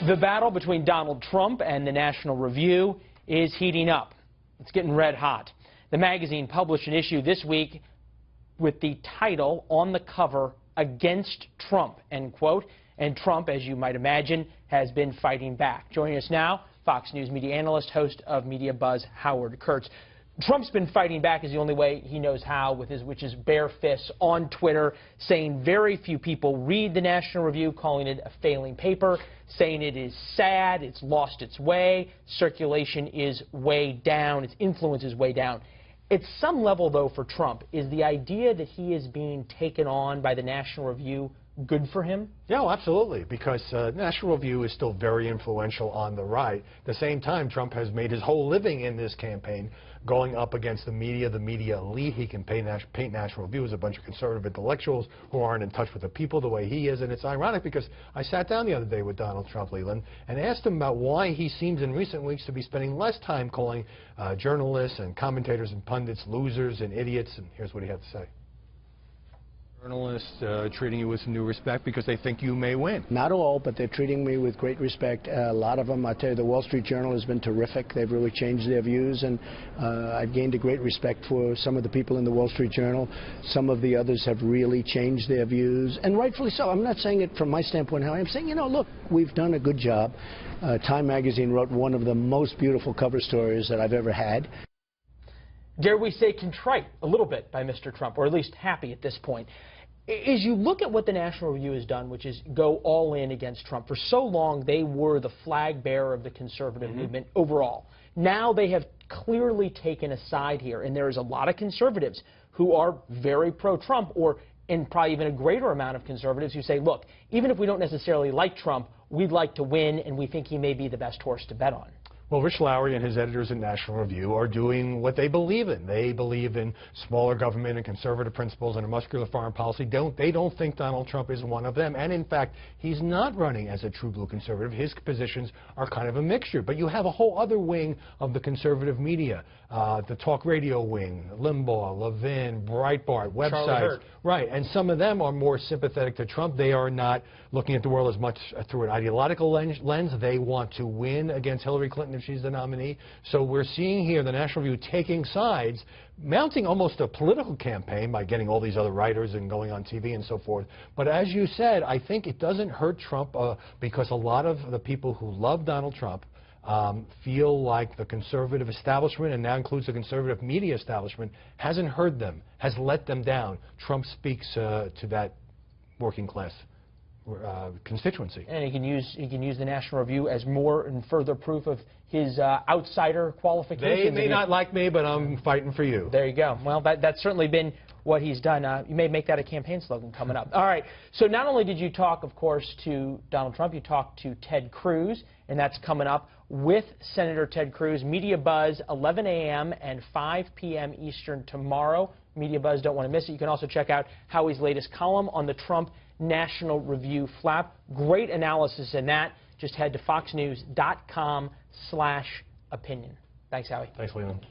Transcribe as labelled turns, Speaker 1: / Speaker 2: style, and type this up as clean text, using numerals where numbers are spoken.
Speaker 1: The battle between Donald Trump and the National Review is heating up. It's getting red hot. The magazine published an issue this week with the title on the cover, "Against Trump," end quote. And Trump, as you might imagine, has been fighting back. Joining us now, Fox News media analyst, host of MediaBuzz, Howard Kurtz. Trump's been fighting back is the only way he knows how, which is bare fists on Twitter, saying very few people read the National Review, calling it a failing paper, saying it is sad, it's lost its way, circulation is way down, its influence is way down. At some level, though, for Trump, is the idea that he is being taken on by the National Review good for him?
Speaker 2: Yeah, well, absolutely, because National Review is still very influential on the right. At the same time, Trump has made his whole living in this campaign going up against the media elite. He can paint National Review as a bunch of conservative intellectuals who aren't in touch with the people the way he is. And it's ironic because I sat down the other day with Donald Trump, Leland, and asked him about why he seems in recent weeks to be spending less time calling journalists and commentators and pundits losers and idiots. And here's what he had to say. Journalists treating you with some new respect because they think you may win.
Speaker 3: Not all, but they're treating me with great respect. A lot of them, I tell you, the Wall Street Journal has been terrific. They've really changed their views, and I've gained a great respect for some of the people in the Wall Street Journal. Some of the others have really changed their views, and rightfully so. I'm not saying it from my standpoint, Howie. I'm saying, you know, look, we've done a good job. Time magazine wrote one of the most beautiful cover stories that I've ever had.
Speaker 1: Dare we say contrite a little bit by Mr. Trump, or at least happy at this point. As you look at what the National Review has done, which is go all in against Trump, for so long they were the flag bearer of the conservative movement overall. Now they have clearly taken a side here, and there is a lot of conservatives who are very pro-Trump, and probably even a greater amount of conservatives who say, look, even if we don't necessarily like Trump, we'd like to win, and we think he may be the best horse to bet on.
Speaker 2: Well, Rich Lowry and his editors at National Review are doing what they believe in. They believe in smaller government and conservative principles and a muscular foreign policy. They don't think Donald Trump is one of them. And, in fact, he's not running as a true blue conservative. His positions are kind of a mixture. But you have a whole other wing of the conservative media, the talk radio wing, Limbaugh, Levin, Breitbart, websites. Right. And some of them are more sympathetic to Trump. They are not looking at the world as much through an ideological lens. They want to win against Hillary Clinton if she's the nominee. So we're seeing here the National Review taking sides, mounting almost a political campaign by getting all these other writers and going on TV and so forth. But as you said, I think it doesn't hurt Trump because a lot of the people who love Donald Trump feel like the conservative establishment, and now includes the conservative media establishment, hasn't heard them, has let them down. Trump speaks to that working class constituency.
Speaker 1: And he can use the National Review as more and further proof of his outsider qualifications.
Speaker 2: They may not like me, but I'm fighting for you.
Speaker 1: There you go. Well, that's certainly been what he's done. You may make that a campaign slogan coming up. All right. So not only did you talk, of course, to Donald Trump, you talked to Ted Cruz, and that's coming up with Senator Ted Cruz. MediaBuzz, 11 a.m. and 5 p.m. Eastern tomorrow. MediaBuzz, don't want to miss it. You can also check out Howie's latest column on the Trump National Review flap. Great analysis in that. Just head to foxnews.com/opinion. Thanks, Howie.
Speaker 2: Thanks, Leland.